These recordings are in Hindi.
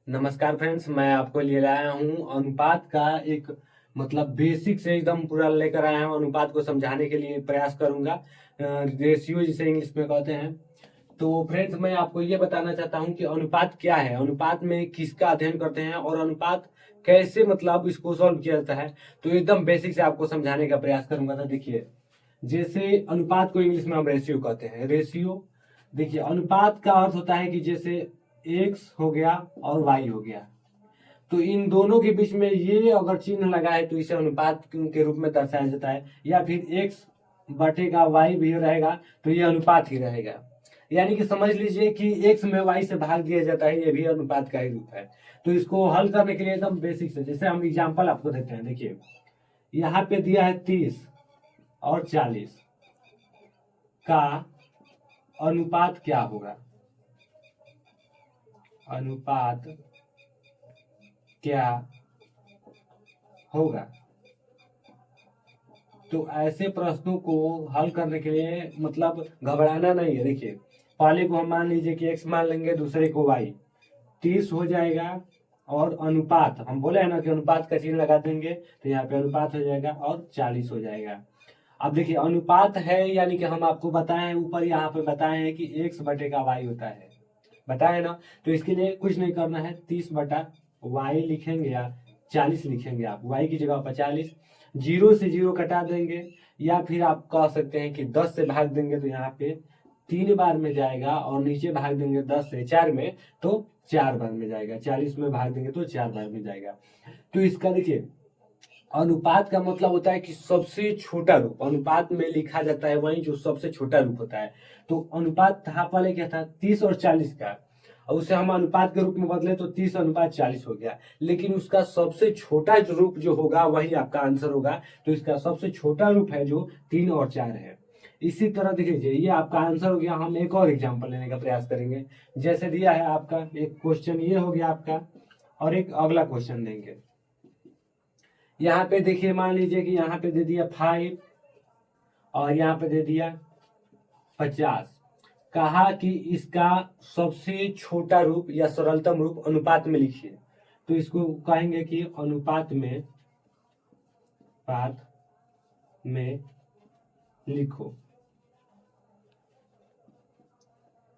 नमस्कार फ्रेंड्स, मैं आपको ले आया हूँ अनुपात का एक बेसिक से एकदम पूरा लेकर आया हूँ। अनुपात को समझाने के लिए प्रयास करूंगा, रेशियो जिसे इंग्लिश में कहते हैं। तो फ्रेंड्स, मैं आपको ये बताना चाहता हूँ कि अनुपात क्या है, अनुपात में किसका अध्ययन करते हैं और अनुपात कैसे इसको सॉल्व किया जाता है। तो एकदम बेसिक से आपको समझाने का प्रयास करूंगा। तो देखिए, जैसे अनुपात को इंग्लिश में हम रेशियो कहते हैं। रेशियो, देखिए, अनुपात का अर्थ होता है कि जैसे एक्स हो गया और वाई हो गया, तो इन दोनों के बीच में ये अगर चिन्ह लगा है तो इसे अनुपात के रूप में दर्शाया जाता है। या फिर एक्स बटेगा वाई भी रहेगा तो ये अनुपात ही रहेगा। यानी कि समझ लीजिए कि एक्स में वाई से भाग दिया जाता है, ये भी अनुपात का ही रूप है। तो इसको हल करने के लिए एकदम बेसिक से, जैसे हम एग्जाम्पल आपको देते हैं। देखिए, यहाँ पे दिया है 30 और 40 का अनुपात क्या होगा। अनुपात क्या होगा। तो ऐसे प्रश्नों को हल करने के लिए घबराना नहीं है। देखिए, पहले को हम मान लीजिए कि एक्स मान लेंगे, दूसरे को वाई। 30 हो जाएगा और अनुपात हम बोले हैं ना कि अनुपात का चिन्ह लगा देंगे, तो यहाँ पे अनुपात हो जाएगा और 40 हो जाएगा। अब देखिए, अनुपात है यानी कि हम आपको बताए हैं, ऊपर यहाँ पे बताए हैं कि एक्स बटे का वाई होता है, बताए ना। तो इसके लिए कुछ नहीं करना है, 30 बटा वाई लिखेंगे या 40 लिखेंगे। आप वाई की जगह पर 40, जीरो से जीरो कटा देंगे, या फिर आप कह सकते हैं कि 10 से भाग देंगे तो यहाँ पे 3 बार में जाएगा, और नीचे भाग देंगे 10 से 4 में तो 4 बार में जाएगा। 40 में भाग देंगे तो 4 बार में जाएगा। तो इसका देखिए, अनुपात का मतलब होता है कि सबसे छोटा रूप अनुपात में लिखा जाता है, वही जो सबसे छोटा रूप होता है। तो अनुपात था पहले क्या था, 30 और 40 का, और उसे हम अनुपात के रूप में बदले तो 30 अनुपात 40 हो गया। लेकिन उसका सबसे छोटा रूप जो होगा वही आपका आंसर होगा। तो इसका सबसे छोटा रूप है जो 3 और 4 है। इसी तरह देखिए, ये आपका आंसर हो गया। हम एक और एग्जाम्पल लेने का प्रयास करेंगे। जैसे दिया है आपका एक क्वेश्चन, ये हो गया आपका, और एक अगला क्वेश्चन देंगे। यहाँ पे देखिए, मान लीजिए कि यहाँ पे दे दिया 5 और यहाँ पे दे दिया 50। कहा कि इसका सबसे छोटा रूप या सरलतम रूप अनुपात में लिखिए। तो इसको कहेंगे कि अनुपात में लिखो,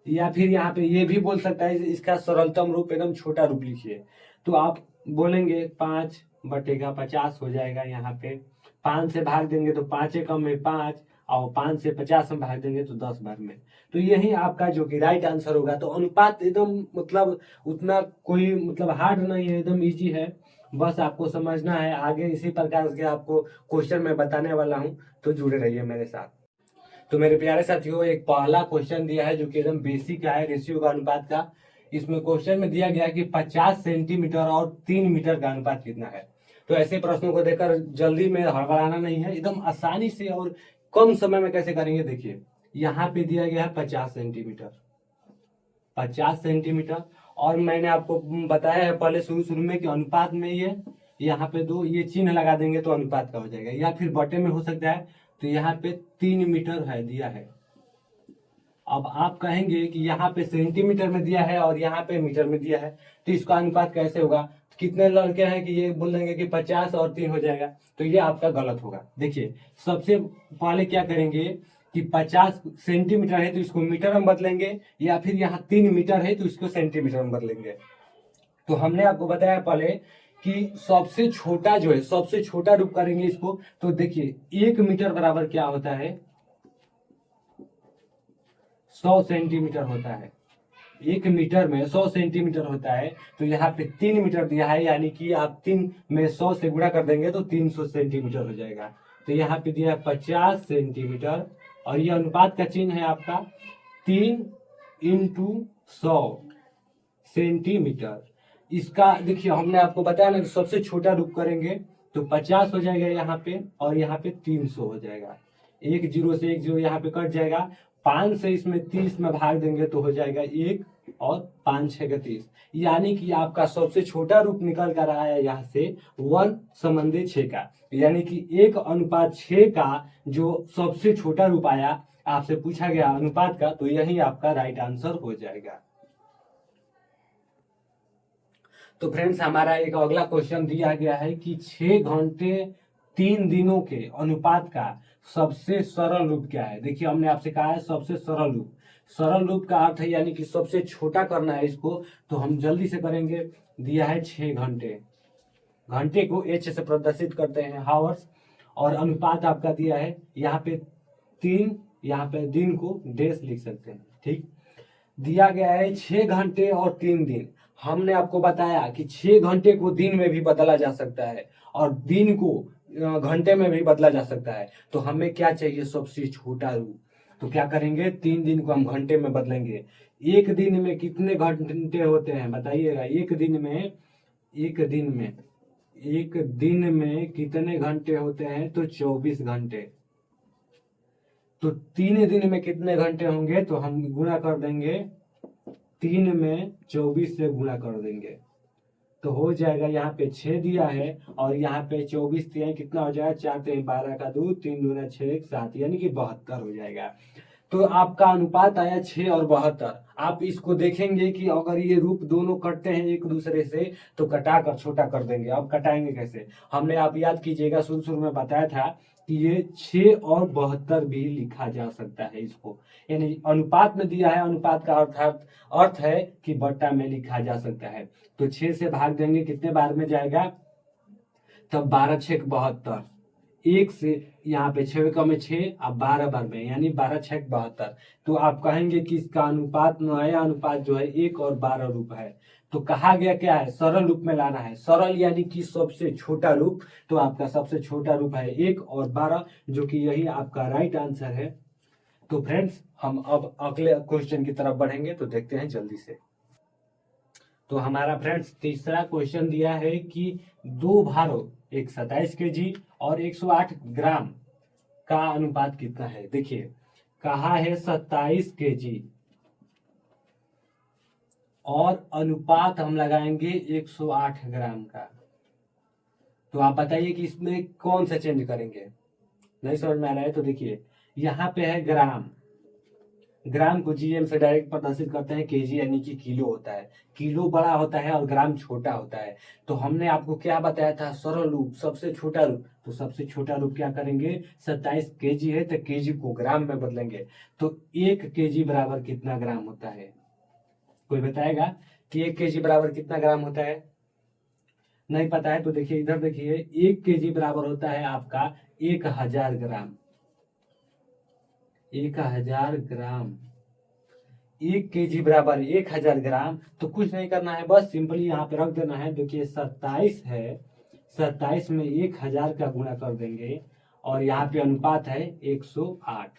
या फिर यहाँ पे ये भी बोल सकता है इसका सरलतम रूप एकदम छोटा रूप लिखिए। तो आप बोलेंगे 5 बटेगा 50 हो जाएगा। यहाँ पे 5 से भाग देंगे तो 5 एकम में 5, और 5 से 50 में भाग देंगे तो 10 बार में। तो यही आपका जो कि राइट आंसर होगा। तो अनुपात एकदम उतना कोई हार्ड नहीं है, एकदम इजी है। बस आपको समझना है। आगे इसी प्रकार के आपको क्वेश्चन मैं बताने वाला हूँ, तो जुड़े रहिए मेरे साथ। तो मेरे प्यारे साथियों, एक पहला क्वेश्चन दिया है जो कि एकदम बेसिक का है, रेशियो का, अनुपात का। इसमें क्वेश्चन में दिया गया कि 50 सेंटीमीटर और 3 मीटर का अनुपात कितना है। तो ऐसे प्रश्नों को देखकर जल्दी में हड़बड़ाना नहीं है, एकदम आसानी से और कम समय में कैसे करेंगे। देखिए, यहाँ पे दिया गया है 50 सेंटीमीटर, 50 सेंटीमीटर। और मैंने आपको बताया है पहले शुरू शुरू में कि अनुपात में ये यहाँ पे दो ये चिन्ह लगा देंगे तो अनुपात का हो जाएगा, या फिर बटे में हो सकता है। तो यहाँ पे 3 मीटर है दिया है। अब आप कहेंगे कि यहाँ पे सेंटीमीटर में दिया है और यहाँ पे मीटर में दिया है, तो इसका अनुपात कैसे होगा। कितने लड़के हैं कि ये बोल देंगे कि 50 और 3 हो जाएगा, तो ये आपका गलत होगा। देखिए, सबसे पहले क्या करेंगे कि 50 सेंटीमीटर है तो इसको मीटर में बदलेंगे, या फिर यहाँ 3 मीटर है तो इसको सेंटीमीटर में बदलेंगे। तो हमने आपको बताया पहले कि सबसे छोटा जो है, सबसे छोटा रूप करेंगे इसको। तो देखिए, 1 मीटर बराबर क्या होता है, 100 सेंटीमीटर होता है। 1 मीटर में 100 सेंटीमीटर होता है। तो यहाँ पे 3 मीटर दिया है, यानी कि आप 3 में 100 से गुणा कर देंगे तो 300 सेंटीमीटर हो जाएगा। तो यहाँ पे दिया है 50 सेंटीमीटर, और ये अनुपात का चिन्ह है आपका 3 इंटू 100 सेंटीमीटर। इसका देखिए, हमने आपको बताया ना कि सबसे छोटा रूप करेंगे तो 50 हो जाएगा यहाँ पे, और यहाँ पे 300 हो जाएगा। एक जीरो से एक जीरो यहाँ पे कट जाएगा। 5 से इसमें 30 में भाग देंगे तो हो जाएगा 1, और 5 6 का 30। यानी कि आपका सबसे छोटा रूप निकल कर आया है यहाँ से 1:6 का, यानी कि 1:6 का जो सबसे छोटा रूप आया, आपसे पूछा गया अनुपात का, तो यही आपका राइट आंसर हो जाएगा। तो फ्रेंड्स हमारा एक अगला क्वेश्चन दिया गया है कि 6 घंटे 3 दिनों के अनुपात का सबसे सरल रूप क्या है। देखिए हमने आपसे कहा है सबसे सरल रूप। सरल रूप का अर्थ है यानी कि सबसे छोटा करना है इसको, तो हम जल्दी से करेंगे। दिया है 6 घंटे, घंटे को एच से प्रदर्शित करते हैं हावर्स, और अनुपात आपका दिया है यहाँ पे 3, यहाँ पे दिन को डेज लिख सकते हैं। ठीक, दिया गया है 6 घंटे और 3 दिन। हमने आपको बताया कि 6 घंटे को दिन में भी बदला जा सकता है और दिन को घंटे में भी बदला जा सकता है। तो हमें क्या चाहिए, सबसे छोटा रूप। तो क्या करेंगे, 3 दिन को हम घंटे में बदलेंगे। एक दिन में कितने घंटे होते हैं बताइएगा। एक दिन में कितने घंटे होते हैं, तो 24 घंटे। तो 3 दिन में कितने घंटे होंगे, तो हम गुणा कर देंगे, 3 में 24 से गुणा कर देंगे तो हो जाएगा। यहाँ पे 6 दिया है और यहाँ पे 24 दिया है, कितना हो जाएगा, 4 3 12 का 2, 3 दूना 6 7, यानी कि 72 हो जाएगा। तो आपका अनुपात आया 6 और 72। आप इसको देखेंगे कि अगर ये रूप दोनों कटते हैं एक दूसरे से तो कटा कर छोटा कर देंगे। अब कटाएंगे कैसे, हमने आप याद कीजिएगा शुरू में बताया था कि ये 6 और 72 भी लिखा जा सकता है इसको, यानी अनुपात में दिया है, अनुपात का अर्थ है कि बट्टा में लिखा जा सकता है। तो 6 से भाग देंगे, कितने बार में जाएगा, तब 12 6 72, एक से यहाँ पे 6 का में 6, अब 12 बार में, यानी 12 6 72। तो आप कहेंगे कि इसका अनुपात, नया अनुपात जो है 1 और 12 रूप है। तो कहा गया क्या है, सरल रूप में लाना है। सरल यानी कि सबसे छोटा रूप। तो आपका सबसे छोटा रूप है 1 और 12, जो कि यही आपका राइट आंसर है। तो फ्रेंड्स हम अब अगले क्वेश्चन की तरफ बढ़ेंगे, तो देखते हैं जल्दी से। तो हमारा फ्रेंड्स तीसरा क्वेश्चन दिया है कि 2 भारों, एक 27 केजी और 108 ग्राम का अनुपात कितना है। देखिए कहा है 27 केजी और अनुपात हम लगाएंगे 108 ग्राम का। तो आप बताइए कि इसमें कौन सा चेंज करेंगे। नहीं समझ में आ रहा है तो देखिए यहाँ पे है ग्राम, ग्राम को जीएम से डायरेक्ट प्रदर्शित करते हैं, केजी यानी कि किलो होता है। किलो बड़ा होता है और ग्राम छोटा होता है। तो हमने आपको क्या बताया था, सरल रूप, सबसे छोटा रूप। तो सबसे छोटा रूप क्या करेंगे, 27 केजी है तो केजी को ग्राम में बदलेंगे। तो 1 केजी बराबर कितना ग्राम होता है, कोई बताएगा कि 1 केजी बराबर कितना ग्राम होता है। नहीं पता है तो देखिए इधर देखिए, 1 केजी बराबर होता है आपका 1000 ग्राम। 1000 ग्राम, 1 केजी बराबर 1000 ग्राम। तो कुछ नहीं करना है, बस सिंपली यहाँ पे रख देना है। देखिए 27 है, 27 में 1000 का गुणा कर देंगे और यहाँ पे अनुपात है 108।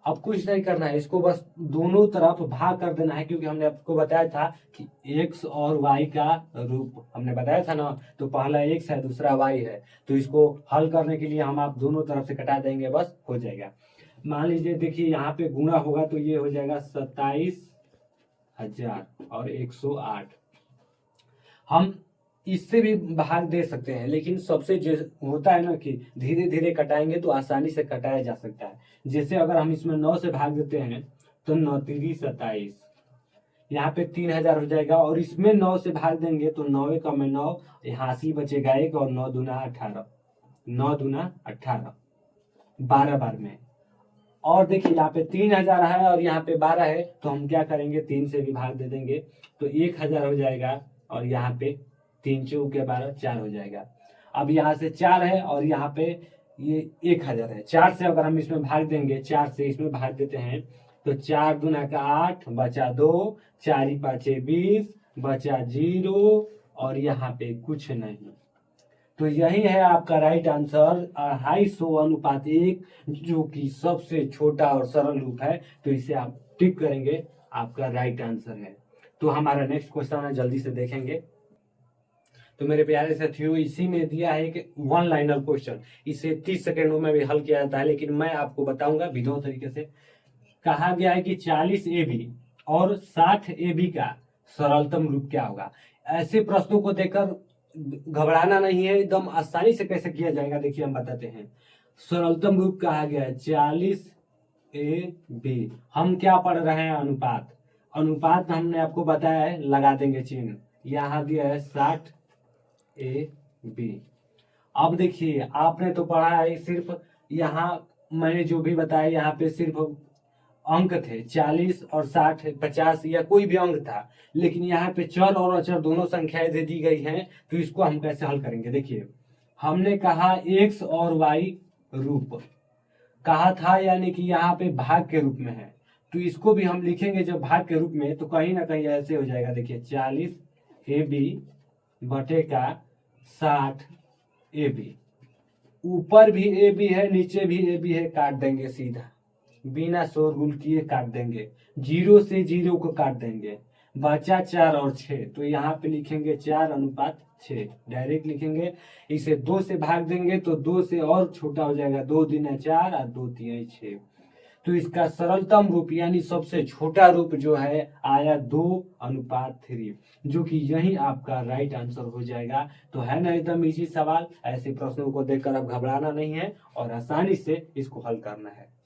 अब कुछ नहीं करना है, इसको बस दोनों तरफ भाग कर देना है, क्योंकि हमने आपको बताया था कि x और y का रूप हमने बताया था ना। तो पहला x है, दूसरा y है। तो इसको हल करने के लिए हम आप दोनों तरफ से कटा देंगे, बस हो जाएगा। मान लीजिए देखिए यहाँ पे गुणा होगा तो ये हो जाएगा 27,000 और 108। हम इससे भी भाग दे सकते हैं, लेकिन सबसे जो होता है ना कि धीरे धीरे कटाएंगे तो आसानी से कटाया जा सकता है। जैसे अगर हम इसमें 9 से भाग देते हैं तो 9 3 27, यहाँ पे 3000 हो जाएगा। और इसमें 9 से भाग देंगे तो 9 का में 9, यहाँ हासिल बचेगा 1 और 9 दूना 18, 9 दूना 18, 12 बार में। और देखिए यहाँ पे 3000 है और यहाँ पे 12 है, तो हम क्या करेंगे, 3 से भी भाग दे देंगे तो 1000 हो जाएगा। और यहाँ पे 3 चौक के 12, 4 हो जाएगा। अब यहाँ से 4 है और यहाँ पे ये 1000 है। 4 से अगर हम इसमें भाग देंगे, 4 से इसमें भाग देते हैं तो 4 दूना का 8, बचा 2, 4 5 20, बचा 0 और यहाँ पे कुछ नहीं। तो यही है आपका राइट आंसर 250:1, जो कि सबसे छोटा और सरल रूप है। तो इसे आप टिक करेंगे, आपका राइट आंसर है। तो हमारा नेक्स्ट क्वेश्चन है, जल्दी से देखेंगे। तो मेरे प्यारे साथियों, इसी में दिया है कि 1 लाइनर क्वेश्चन, इसे 30 सेकेंडों में भी हल किया जाता है, लेकिन मैं आपको बताऊंगा विधो तरीके से। कहा गया है कि 40 AB और 60 AB का सरलतम रूप क्या होगा। ऐसे प्रश्नों को देखकर घबराना नहीं है, एकदम आसानी से कैसे किया जाएगा, देखिए हम बताते हैं। सरलतम रूप कहा गया है 40 AB। हम क्या पढ़ रहे हैं, अनुपात। अनुपात हमने आपको बताया है, लगा देंगे चिन्ह, यहाँ दिया है 60AB। अब देखिए आपने तो पढ़ा है सिर्फ, यहाँ मैंने जो भी बताया यहाँ पे सिर्फ अंक थे 40 और 60 50 या कोई भी अंक था, लेकिन यहाँ पे चर और अचर दोनों संख्याएं दे दी गई हैं। तो इसको हम कैसे हल करेंगे? देखिए हमने कहा x और y रूप कहा था, यानी कि यहाँ पे भाग के रूप में है, तो इसको भी हम लिखेंगे जब भाग के रूप में तो कहीं ना कहीं ऐसे हो जाएगा। देखिए 40AB बटे का 60AB, ऊपर भी AB है नीचे भी AB है, काट देंगे सीधा बिना शोरगुल किए काट देंगे, 0 से 0 को काट देंगे, बचा 4 और 6। तो यहाँ पे लिखेंगे 4:6 डायरेक्ट लिखेंगे। इसे 2 से भाग देंगे तो 2 से और छोटा हो जाएगा, 2 दूनी 4 और 2 तीन 6। तो इसका सरलतम रूप यानी सबसे छोटा रूप जो है आया 2:3, जो कि यही आपका राइट आंसर हो जाएगा। तो है ना एकदम इजी सवाल। ऐसे प्रश्नों को देखकर अब घबराना नहीं है और आसानी से इसको हल करना है।